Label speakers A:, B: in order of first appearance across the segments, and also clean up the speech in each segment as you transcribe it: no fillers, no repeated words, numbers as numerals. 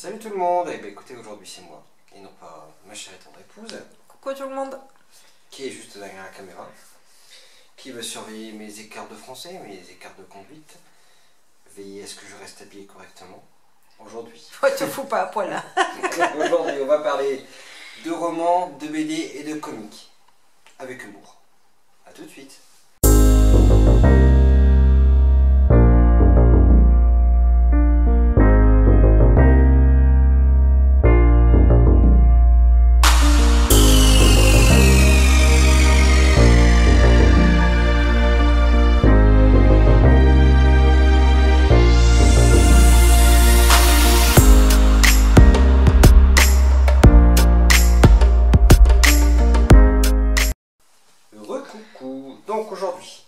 A: Salut tout le monde, et bien écoutez, aujourd'hui c'est moi, et non pas ma chère et tendre épouse,
B: Coucou tout le monde.
A: qui est juste derrière la caméra, qui veut surveiller mes écarts de français, mes écarts de conduite, veiller à ce que je reste habillé correctement. Aujourd'hui.
B: Ouais, te fous pas à poil là.
A: Aujourd'hui, on va parler de romans, de BD et de comics, avec humour. A tout de suite. Coucou. Donc aujourd'hui,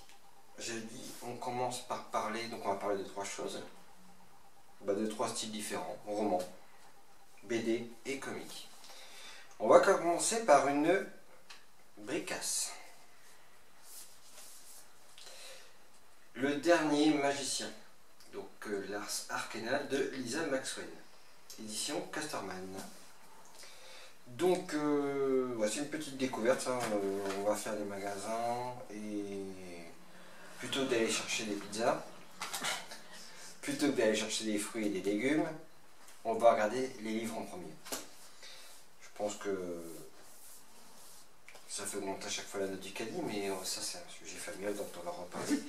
A: j'ai dit, on commence par parler, donc on va parler de trois choses, de trois styles différents, roman, BD et comics. On va commencer par une bricasse. Le dernier magicien, donc l'Ars Arcana de Lisa Maxwell, édition Casterman. Donc, c'est une petite découverte, hein. On va faire des magasins et plutôt que d'aller chercher des pizzas, plutôt que d'aller chercher des fruits et des légumes, on va regarder les livres en premier. Je pense que ça fait augmenter à chaque fois la note du caddie, mais ça c'est un sujet familial dont on va reparler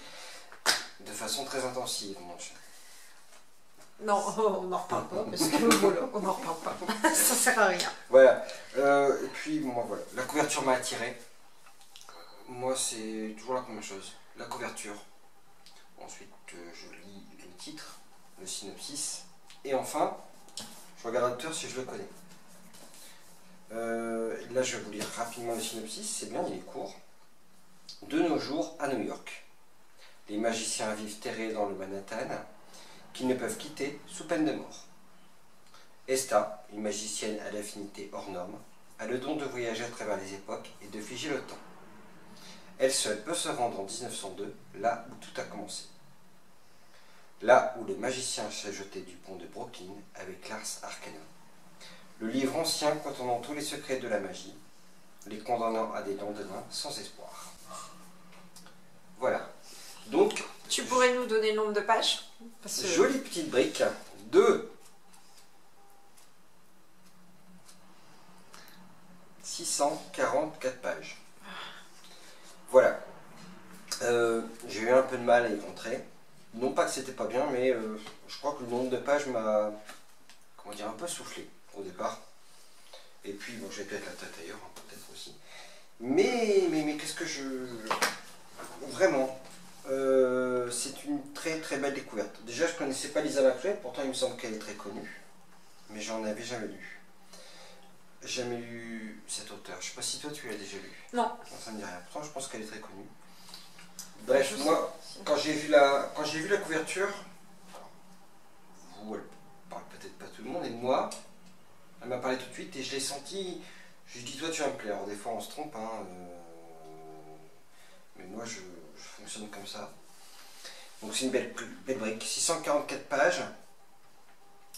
A: de façon très intensive, mon cher.
B: Non, on n'en reparle pas parce que voilà, on n'en reparle pas. Ça sert à rien.
A: Voilà. Et puis, moi, voilà. La couverture m'a attiré. Moi, c'est toujours la première chose. La couverture. Ensuite, je lis le titre, le synopsis. Et enfin, je regarde l'auteur si je le connais. Là, je vais vous lire rapidement le synopsis. C'est bien, il est court. De nos jours, à New York, les magiciens vivent terrés dans le Manhattan, qu'ils ne peuvent quitter sous peine de mort. Esta, une magicienne à l'affinité hors norme, a le don de voyager à travers les époques et de figer le temps. Elle seule peut se rendre en 1902, là où tout a commencé. Là où le magicien s'est jeté du pont de Brooklyn avec l'Ars Arcana. Le livre ancien contenant tous les secrets de la magie, les condamnant à des lendemains sans espoir. Voilà. Donc,
B: Tu pourrais nous donner le nombre de pages parce que...
A: jolie petite brique de 644 pages. Voilà. J'ai eu un peu de mal à y rentrer. Non pas que c'était pas bien, mais je crois que le nombre de pages m'a, un peu soufflé au départ. Et puis, bon, j'ai peut-être la tête ailleurs, hein, peut-être aussi. Mais qu'est-ce que je... Vraiment, c'est une très très belle découverte. Déjà, je connaissais pas Lisa Maxwell, pourtant il me semble qu'elle est très connue. Mais j'en avais jamais lu. Jamais lu cet auteur. Je sais pas si toi tu l'as déjà lu.
B: Non.
A: Ça me dit rien. Pourtant, je pense qu'elle est très connue. Bref, moi, quand j'ai vu la couverture, vous, elle parle peut-être pas tout le monde, et moi, elle m'a parlé tout de suite et je l'ai senti. Je lui ai dit, toi tu vas me plaire. Alors, des fois on se trompe, hein, mais moi je fonctionne comme ça. Donc c'est une belle brique, 644 pages.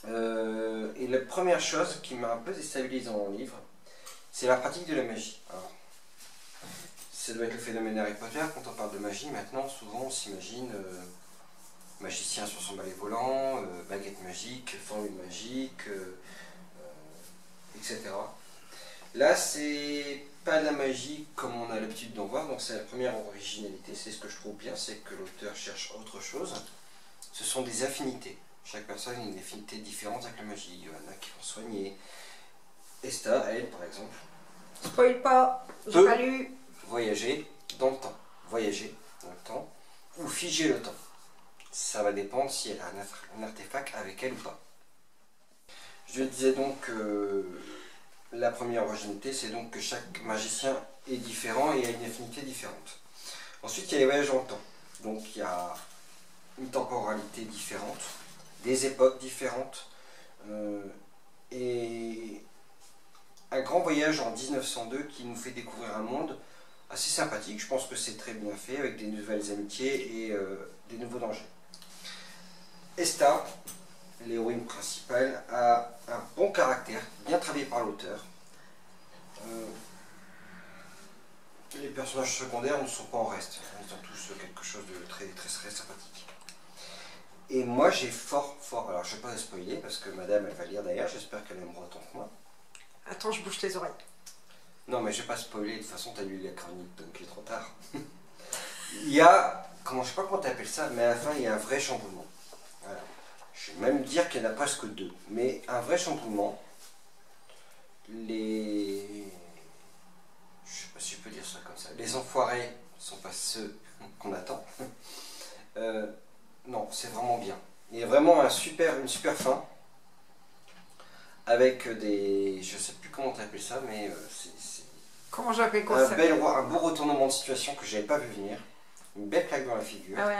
A: Et la première chose qui m'a un peu déstabilisé dans le livre, c'est la pratique de la magie. Alors, ça doit être le phénomène Harry Potter. Quand on parle de magie, maintenant, souvent on s'imagine magicien sur son balai volant, baguette magique, formule magique, etc. Là, c'est pas de la magie comme on a l'habitude d'en voir, donc c'est la première originalité. C'est ce que je trouve bien, c'est que l'auteur cherche autre chose. Ce sont des affinités. Chaque personne a une affinité différente avec la magie. Il y en a qui vont soigner. Esta, elle, par exemple,
B: Spoil pas, j'ai pas lu.
A: voyager dans le temps. Voyager dans le temps ou figer le temps. Ça va dépendre si elle a un artefact avec elle ou pas. Je disais donc que la première originalité, c'est donc que chaque magicien est différent et a une affinité différente. Ensuite, il y a les voyages dans le temps. Donc, il y a une temporalité différente, des époques différentes, et un grand voyage en 1902 qui nous fait découvrir un monde assez sympathique. Je pense que c'est très bien fait, avec des nouvelles amitiés et des nouveaux dangers. Esta, l'héroïne principale, a un caractère, bien travaillé par l'auteur. Les personnages secondaires ne sont pas en reste, ils ont tous quelque chose de très sympathique. Et moi j'ai fort, alors je ne vais pas spoiler parce que madame elle va lire d'ailleurs, j'espère qu'elle aimera autant que moi.
B: Attends, je bouge les oreilles.
A: Non mais je vais pas spoiler, de toute façon tu as lu la chronique donc il est trop tard. Il y a, je sais pas comment tu appelles ça, mais à la fin il y a un vrai chamboulement. Voilà. Je vais même dire qu'il y en a presque deux, mais un vrai chamboulement. Je sais pas si je peux dire ça comme ça. Les enfoirés ne sont pas ceux qu'on attend. Non, c'est vraiment bien. Il y a vraiment une super fin. Avec des... Je sais plus comment tu appelles ça, mais c'est...
B: Comment j'appelle quoi ça?
A: Un beau retournement de situation que j'avais pas vu venir. Une belle claque dans la figure.
B: Ah ouais,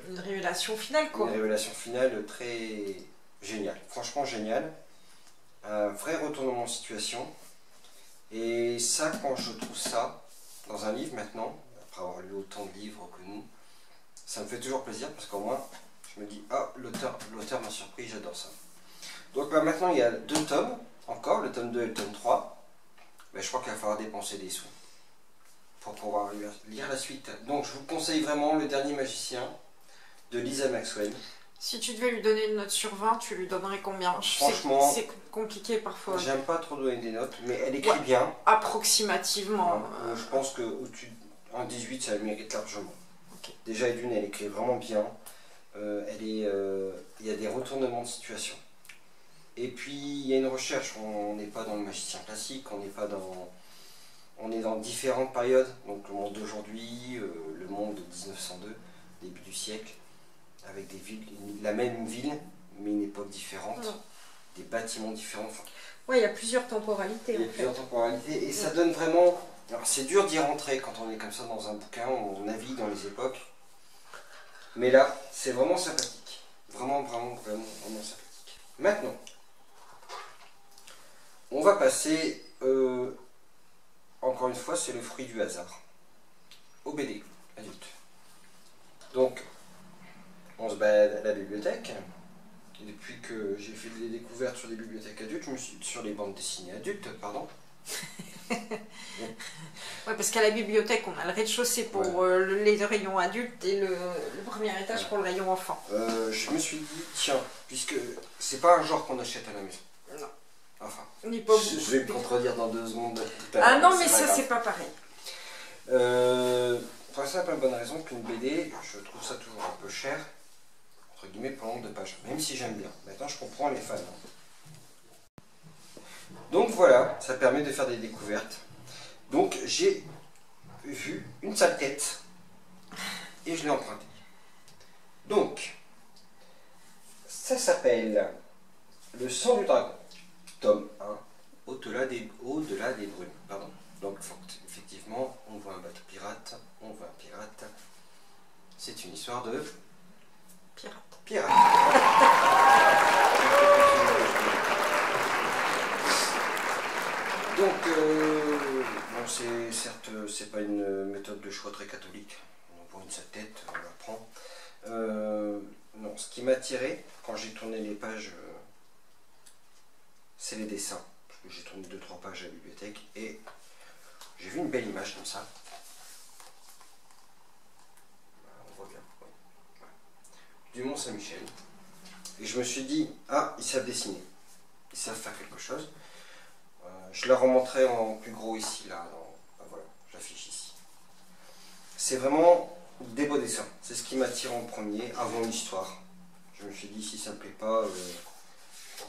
B: une révélation finale quoi.
A: Une révélation finale très géniale. Franchement géniale. Un vrai retournement de situation. Et ça, quand je trouve ça dans un livre maintenant, après avoir lu autant de livres que nous, ça me fait toujours plaisir parce qu'au moins je me dis ah l'auteur m'a surpris, j'adore ça. Donc là, maintenant il y a 2 tomes encore, le tome 2 et le tome 3. Mais je crois qu'il va falloir dépenser des sous pour pouvoir lire la suite. Donc je vous conseille vraiment Le Dernier Magicien de Lisa Maxwell.
B: Si tu devais lui donner une note sur 20, tu lui donnerais combien?
A: Franchement,
B: c'est compliqué parfois.
A: J'aime pas trop donner des notes, mais elle écrit bien.
B: Approximativement.
A: Je pense qu'au-dessus d'un 18, ça le mérite largement.
B: Okay.
A: Déjà, Edune, elle écrit vraiment bien. Il y a des retournements de situation. Et puis, il y a une recherche. On n'est pas dans le magicien classique, on est dans différentes périodes. Donc, le monde d'aujourd'hui, le monde de 1902, début du siècle, avec des villes, la même ville, mais une époque différente, des bâtiments différents. Enfin,
B: ouais, il y a plusieurs temporalités.
A: Il y a plusieurs temporalités, et ça donne vraiment... Alors, c'est dur d'y rentrer quand on est comme ça dans un bouquin, on navigue dans les époques. Mais là, c'est vraiment sympathique. Vraiment sympathique. Maintenant, on va passer, encore une fois, c'est le fruit du hasard, au BD adulte. Donc, on se balade à la bibliothèque. Et depuis que j'ai fait des découvertes sur des bibliothèques adultes, sur les bandes dessinées adultes, pardon.
B: Ouais, parce qu'à la bibliothèque, on a le rez-de-chaussée pour les rayons adultes et le premier étage pour le rayon enfant.
A: Je me suis dit, tiens, puisque c'est pas un genre qu'on achète à la maison.
B: Non.
A: Enfin,
B: je
A: vais me contredire dans 2 secondes.
B: Ah non, mais ça, c'est pas pareil.
A: Pour la simple et bonne raison qu'une BD, je trouve ça toujours un peu cher, entre guillemets, pour le nombre de pages, même si j'aime bien. Maintenant, je comprends les fans. Donc voilà, ça permet de faire des découvertes. Donc j'ai vu une sale tête et je l'ai empruntée. Donc, ça s'appelle Le sang du dragon, tome 1, Au-delà des brumes. Pardon. Donc effectivement, on voit un bateau pirate, on voit un pirate. C'est une histoire de... Pirate. Donc, bon, certes, c'est pas une méthode de choix très catholique. On voit une sale tête, on la prend. Non, ce qui m'a attiré quand j'ai tourné les pages, c'est les dessins. Parce que j'ai tourné 2-3 pages à la bibliothèque et j'ai vu une belle image comme ça. On voit bien. Ouais. Du Mont Saint-Michel. Et je me suis dit, ah, ils savent dessiner. Ils savent faire quelque chose. Je la remonterai en plus gros ici, là. Voilà, j'affiche ici. C'est vraiment des beaux dessins. C'est ce qui m'attire en premier, avant l'histoire. Je me suis dit, si ça ne me plaît pas,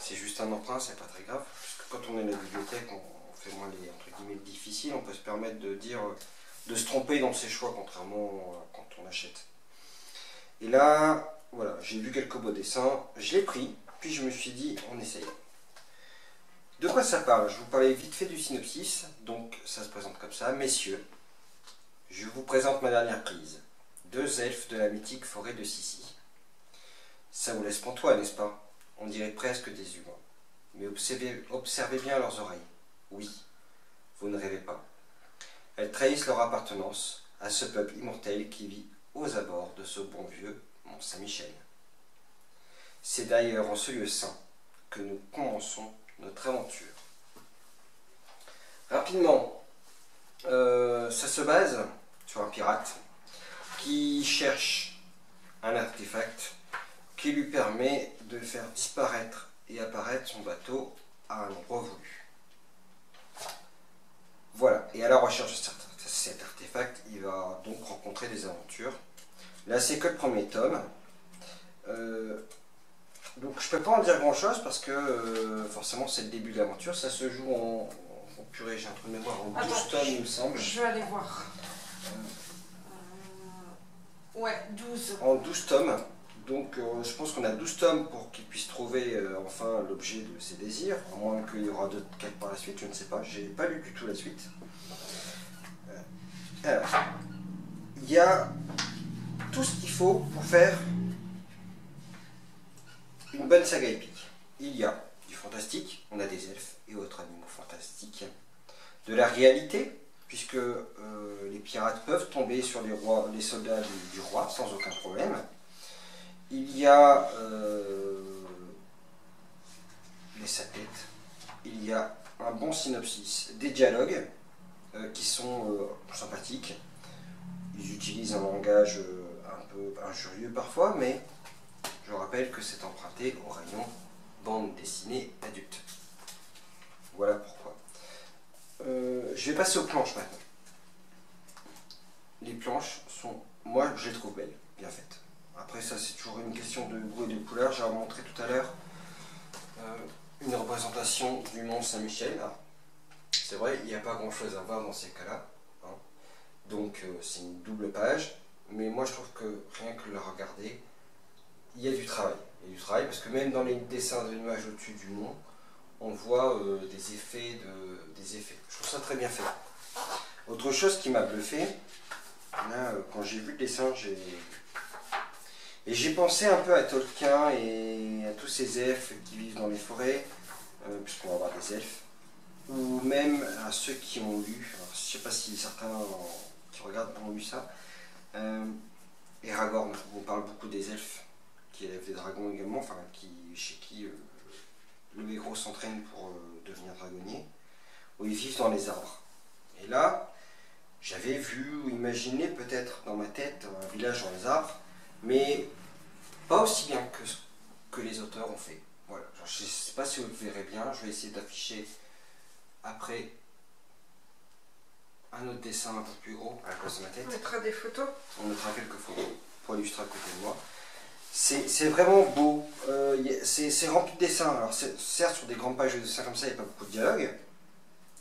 A: c'est juste un emprunt, c'est pas très grave. Parce que quand on est à la bibliothèque, on fait moins les entre guillemets difficiles, on peut se permettre de dire, de se tromper dans ses choix, contrairement à quand on achète. Et là, voilà, j'ai vu quelques beaux dessins, je l'ai pris, puis je me suis dit, on essaye. De quoi ça parle? Je vous parlais vite fait du synopsis, donc ça se présente comme ça. Messieurs, je vous présente ma dernière prise. 2 elfes de la mythique forêt de Sissi. Ça vous laisse pantois, n'est-ce pas? On dirait presque des humains. Mais observez bien leurs oreilles. Oui, vous ne rêvez pas. Elles trahissent leur appartenance à ce peuple immortel qui vit aux abords de ce bon vieux Mont Saint-Michel. C'est d'ailleurs en ce lieu saint, que nous commençons notre aventure. Rapidement, ça se base sur un pirate qui cherche un artefact qui lui permet de faire disparaître et apparaître son bateau à un endroit voulu. Voilà, et à la recherche de cet artefact, il va donc rencontrer des aventures. Là, c'est que le premier tome. Donc je peux pas en dire grand chose parce que forcément c'est le début de l'aventure. Ça se joue en purée, j'ai un trou de mémoire, en 12 tomes il me semble.
B: Je vais aller voir. Ouais, 12.
A: En 12 tomes. Donc je pense qu'on a 12 tomes pour qu'il puisse trouver enfin l'objet de ses désirs, à moins qu'il y aura d'autres quêtes par la suite, je ne sais pas, j'ai pas lu du tout la suite. Alors, il y a tout ce qu'il faut pour faire une bonne saga épique. Il y a du fantastique, on a des elfes et autres animaux fantastiques, de la réalité, puisque les pirates peuvent tomber sur les soldats du roi sans aucun problème. Il y a les satellites, il y a un bon synopsis, des dialogues qui sont sympathiques. Ils utilisent un langage un peu injurieux parfois, mais je rappelle que c'est emprunté au rayon bande dessinée adulte. Voilà pourquoi. Je vais passer aux planches maintenant. Les planches sont, moi je les trouve belles, bien faites. Après ça c'est toujours une question de goût et de couleur. J'ai montré tout à l'heure une représentation du Mont Saint-Michel. C'est vrai, il n'y a pas grand chose à voir dans ces cas-là. Hein. Donc c'est une double page. Mais moi je trouve que rien que le regarder, il y a du travail. Il y a du travail parce que même dans les dessins de nuages au-dessus du mont, on voit des effets. Je trouve ça très bien fait. Autre chose qui m'a bluffé, là, quand j'ai vu le dessin, j'ai pensé un peu à Tolkien et à tous ces elfes qui vivent dans les forêts, puisqu'on va avoir des elfes, ou même à ceux qui ont lu, alors, je ne sais pas si certains qui regardent ont lu ça, Aragorn, on parle beaucoup des elfes qui élèvent des dragons également, enfin chez qui le héros s'entraîne pour devenir dragonnier, où ils vivent dans les arbres. Et là, j'avais vu ou imaginé peut-être dans ma tête un village dans les arbres, mais pas aussi bien que les auteurs ont fait. Voilà. Je ne sais pas si vous le verrez bien, je vais essayer d'afficher après un autre dessin un peu plus gros à la place de ma tête.
B: On mettra des photos.
A: On mettra quelques photos pour illustrer à côté de moi. C'est vraiment beau, c'est rempli de dessins. Alors certes sur des grandes pages de dessins comme ça il n'y a pas beaucoup de dialogue,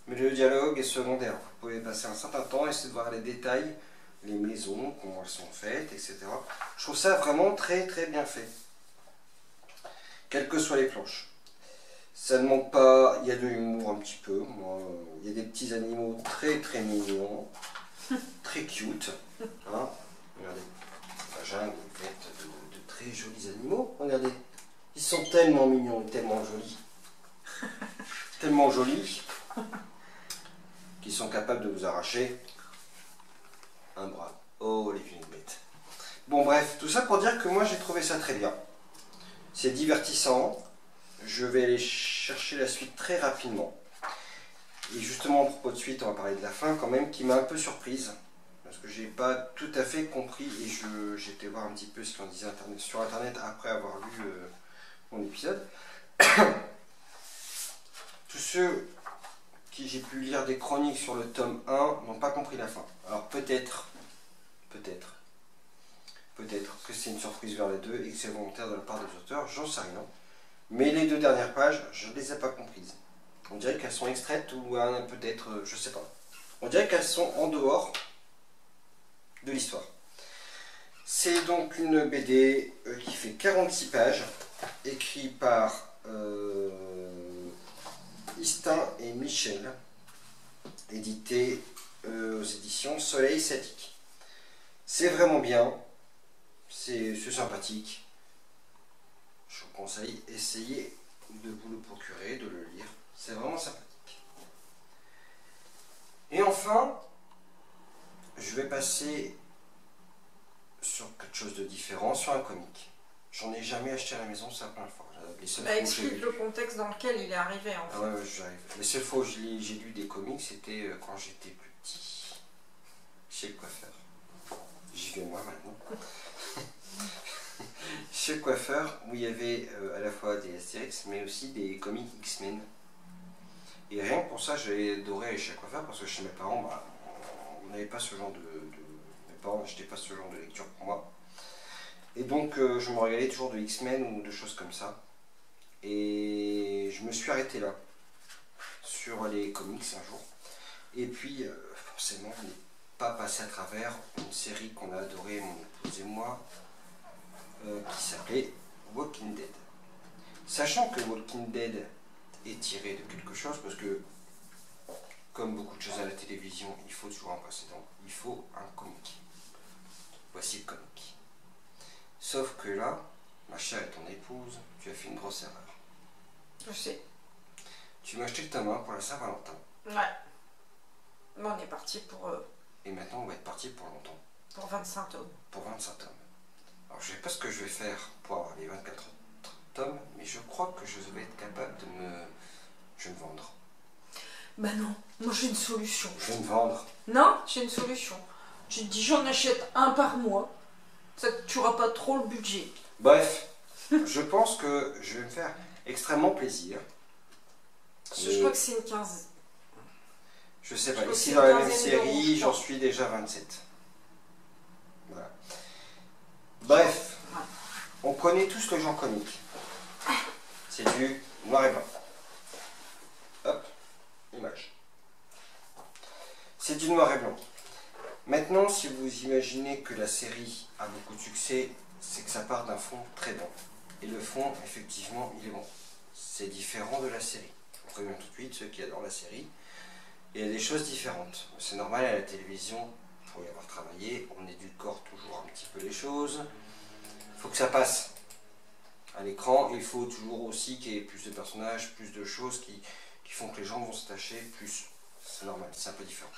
A: mais le dialogue est secondaire. Vous pouvez passer un certain temps et essayer de voir les détails, les maisons, comment elles sont faites, etc. Je trouve ça vraiment très très bien fait. Quelles que soient les planches. Ça ne manque pas, il y a de l'humour un petit peu. Il y a des petits animaux très très mignons, très cute. Hein. Regardez, la jungle est faite de très jolis animaux. Regardez, ils sont tellement mignons et tellement jolis. Tellement jolis qu'ils sont capables de vous arracher un bras. Oh les vieux bêtes. Bon bref, tout ça pour dire que moi j'ai trouvé ça très bien. C'est divertissant. Je vais aller chercher la suite très rapidement. Et justement, à propos de suite, on va parler de la fin quand même, qui m'a un peu surprise. Parce que j'ai pas tout à fait compris et j'ai été voir un petit peu ce qu'on disait sur internet après avoir lu mon épisode. Tous ceux qui j'ai pu lire des chroniques sur le tome 1 n'ont pas compris la fin. Alors peut-être que c'est une surprise vers les deux et que c'est volontaire de la part des auteurs, j'en sais rien. Mais les deux dernières pages, je ne les ai pas comprises. On dirait qu'elles sont extraites ou peut-être, je sais pas. On dirait qu'elles sont en dehors de l'histoire. C'est donc une BD qui fait 46 pages, écrite par Istin et Michel, édité aux éditions Soleil Statique. C'est vraiment bien, c'est sympathique. Je vous conseille, essayez de vous le procurer, de le lire. C'est vraiment sympathique. Et enfin, je vais passer sur quelque chose de différent, sur un comic. j'en ai jamais acheté à la maison, c'est la première fois. Les seules
B: Bah,
A: fois où j'ai
B: explique le contexte dans lequel il est arrivé en fait.
A: Ah ouais, j'arrive. Les seules fois où j'ai lu des comics, c'était quand j'étais plus petit, chez le coiffeur. J'y vais moi maintenant. Chez le coiffeur, où il y avait à la fois des Astérix, mais aussi des comics X-Men. Et rien que pour ça, j'ai adoré aller chez le coiffeur, parce que chez mes parents, bah, on n'avait pas ce genre mes parents n'achetaient pas ce genre de lecture pour moi. Et donc, je me régalais toujours de X-Men ou de choses comme ça. Et je me suis arrêté là, sur les comics un jour. Et puis, forcément, on n'est pas passé à travers une série qu'on a adorée, mon épouse et moi, qui s'appelait Walking Dead. Sachant que Walking Dead est tiré de quelque chose, parce que, comme beaucoup de choses à la télévision, il faut toujours un précédent, il faut un comic. Voici le comic. Sauf que là, ma chère et ton épouse, tu as fait une grosse erreur.
B: Je sais.
A: Tu m'as acheté le tome 1 pour la Saint-Valentin.
B: Ouais. Mais on est parti pour...
A: Et maintenant, on va être parti pour longtemps.
B: Pour 25 tomes.
A: Pour 25 tomes. Alors, je ne sais pas ce que je vais faire pour avoir les 24 tomes, mais je crois que je vais être capable de me... Je vais me vendre.
B: Bah non, moi j'ai une solution.
A: Je vais me vendre.
B: Non, j'ai une solution. Tu te dis j'en achète un par mois. Ça ne tuera pas trop le budget.
A: Bref, je pense que je vais me faire extrêmement plaisir.
B: Je crois que c'est une 15.
A: Je sais pas,
B: Je
A: ici
B: crois
A: dans
B: que
A: la
B: c'est
A: même
B: une quinzaine
A: série,
B: d'euros,
A: j'en suis déjà 27. Voilà. Bref,
B: Ouais.
A: on connaît tous le genre comique. C'est du noir et blanc. Hop, image. C'est du noir et blanc. Maintenant, si vous imaginez que la série a beaucoup de succès, c'est que ça part d'un fond très bon. Et le fond, effectivement, il est bon. C'est différent de la série. Je préviens tout de suite ceux qui adorent la série. Il y a des choses différentes. C'est normal à la télévision, pour y avoir travaillé, on édulcore toujours un petit peu les choses. Il faut que ça passe à l'écran. Il faut toujours aussi qu'il y ait plus de personnages, plus de choses qui font que les gens vont s'attacher plus. C'est normal, c'est un peu différent.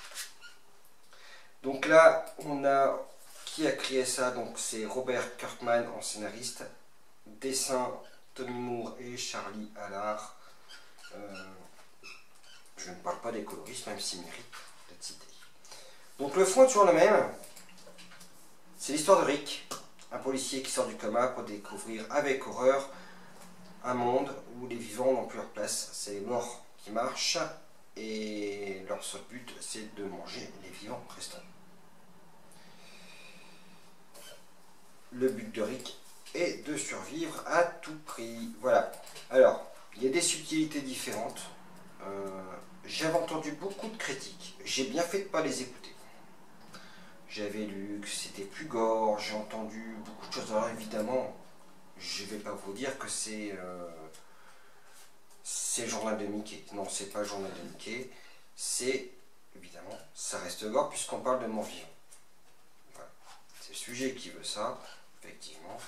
A: Donc là, on a qui a créé ça? Donc c'est Robert Kirkman en scénariste, dessin Tommy Moore et Charlie Allard. Je ne parle pas des coloristes, même s'ils méritent d'être cités. Donc le fond est toujours le même. C'est l'histoire de Rick, un policier qui sort du coma pour découvrir avec horreur un monde où les vivants n'ont plus leur place. C'est les morts qui marchent et leur seul but c'est de manger les vivants restants. Le but de Rick est de survivre à tout prix. Voilà. Alors, il y a des subtilités différentes. J'avais entendu beaucoup de critiques. J'ai bien fait de ne pas les écouter. J'avais lu que c'était plus gore, j'ai entendu beaucoup de choses. Alors évidemment, je ne vais pas vous dire que c'est le journal de Mickey. Non, c'est pas le journal de Mickey. C'est, évidemment, ça reste gore puisqu'on parle de morts vivants. Voilà. C'est le sujet qui veut ça, effectivement.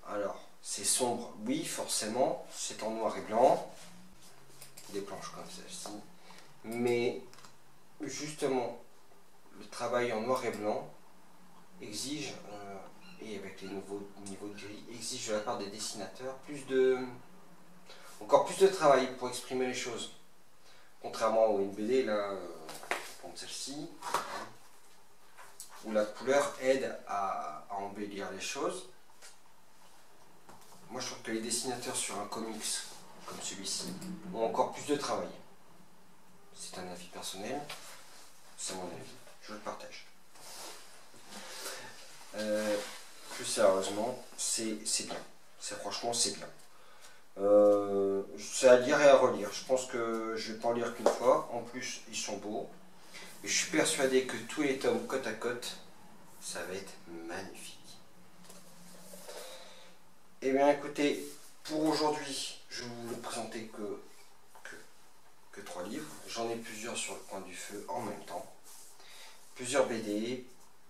A: Alors, c'est sombre, oui, forcément. C'est en noir et blanc. Des planches comme celle-ci. Mais, justement, le travail en noir et blanc exige, et avec les nouveaux niveaux de gris, exige de la part des dessinateurs encore plus de travail pour exprimer les choses. Contrairement aux NBD, là, comme celle-ci, où la couleur aide à embellir les choses. Moi je trouve que les dessinateurs sur un comics comme celui-ci ont encore plus de travail. C'est un avis personnel, c'est mon avis, je le partage. Plus sérieusement, c'est bien. Franchement, c'est bien. C'est à lire et à relire. Je pense que je vais pas en lire qu'une fois. En plus, ils sont beaux. Et je suis persuadé que tous les tomes côte à côte, ça va être magnifique. Eh bien, écoutez, pour aujourd'hui, je vais vous présenter que 3 livres. J'en ai plusieurs sur le coin du feu en même temps. Plusieurs BD,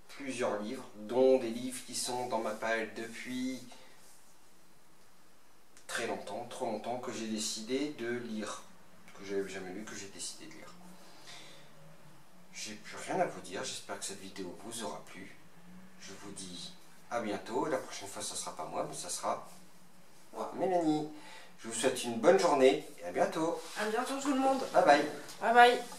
A: plusieurs livres, dont des livres qui sont dans ma palle depuis très longtemps, trop longtemps, que j'ai décidé de lire, que je n'avais jamais lu, que j'ai décidé de lire. J'ai plus rien à vous dire, j'espère que cette vidéo vous aura plu. Je vous dis à bientôt. La prochaine fois, ça sera pas moi, mais ça sera Mélanie. Je vous souhaite une bonne journée et à bientôt.
B: À bientôt tout le monde.
A: Bye bye.
B: Bye bye.